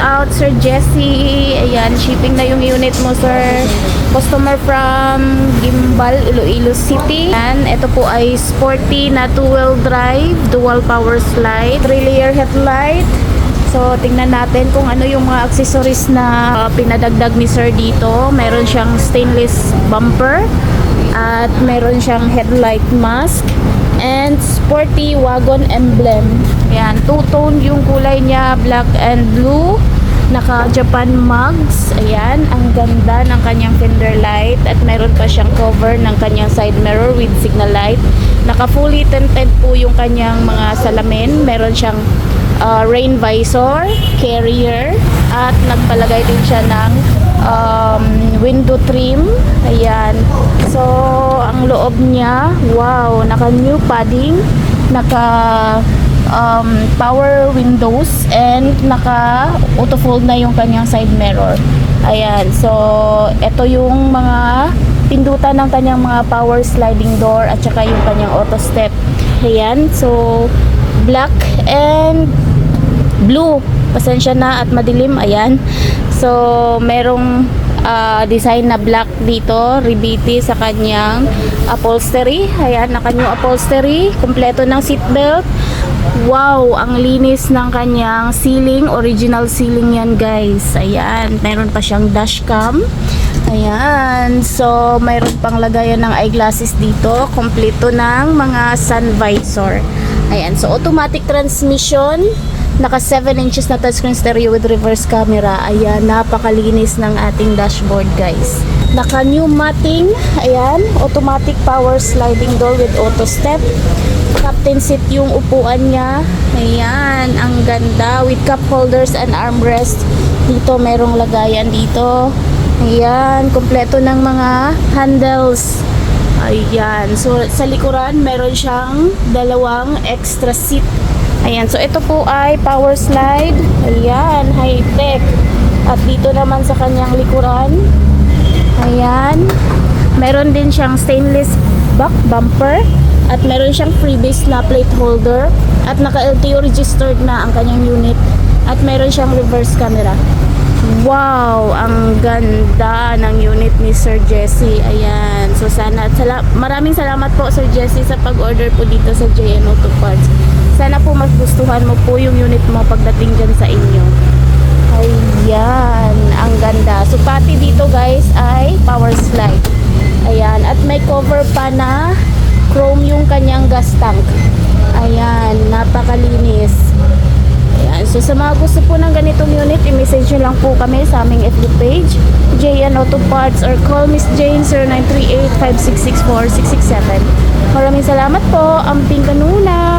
out, Sir Jesse. Ayan, shipping na yung unit mo, sir. Customer from Gimbal, Iloilo City. Ayan, ito po ay sporty na 2-wheel drive, dual power slide, 3-layer headlight. So, tingnan natin kung ano yung mga accessories na pinadagdag ni sir dito. Meron siyang stainless bumper at meron siyang headlight mask and sporty wagon emblem. Ayan, two-tone yung kulay niya, black and blue. Naka Japan mugs. Ayan, ang ganda ng kanyang fender light at meron pa siyang cover ng kanyang side mirror with signal light. Naka fully tinted po yung kanyang mga salamin. Meron siyang rain visor, carrier, at nagpalagay din siya ng window trim. Ayan. So, ang loob niya, wow, naka new padding, naka power windows, and naka auto fold na yung kanyang side mirror. Ayan. So, ito yung mga pindutan ng kanyang mga power sliding door at saka yung kanyang auto step. Ayan. So, black and blue. Pasensya na at madilim. Ayan. So, merong design na black dito, ribiti sa kanyang upholstery. Ayan, naka new upholstery, kompleto ng seatbelt. Wow, ang linis ng kanyang ceiling, original ceiling yan, guys. Ayan, meron pa siyang dashcam. Ayan, so mayroon pang lagayan ng eyeglasses dito, kompleto ng mga sun visor. Ayan, so automatic transmission. Naka 7 inches na touchscreen stereo with reverse camera. Ayan, napakalinis ng ating dashboard, guys. Naka new matting. Ayan, automatic power sliding door with auto step. Captain seat yung upuan niya. Ayan, ang ganda with cup holders and armrest. Dito merong lagayan dito. Ayan, kompleto ng mga handles. Ayan, so sa likuran meron siyang dalawang extra seat. Ayan, so ito po ay power slide. Ayan, high-tech. At dito naman sa kanyang likuran, ayan, meron din siyang stainless back bumper. At meron siyang freebies na plate holder. At naka-LTO registered na ang kanyang unit. At meron siyang reverse camera. Wow, ang ganda ng unit ni Sir Jesse. Ayan, so sana, maraming salamat po Sir Jesse sa pag-order po dito sa JN Auto Parts. Sana po magustuhan mo po yung unit mo pagdating dyan sa inyo. Ayan, ang ganda. So pati dito, guys, ay power slide. Ayan, at may cover pa na chrome yung kanyang gas tank. Ayan, napakalinis. Ayan, so sa mga gusto po ng ganitong unit, i-message nyo lang po kami sa aming FB page, JN Auto Parts, or call Miss Jane 0938-5664-667. Maraming salamat po. Amping kanuna.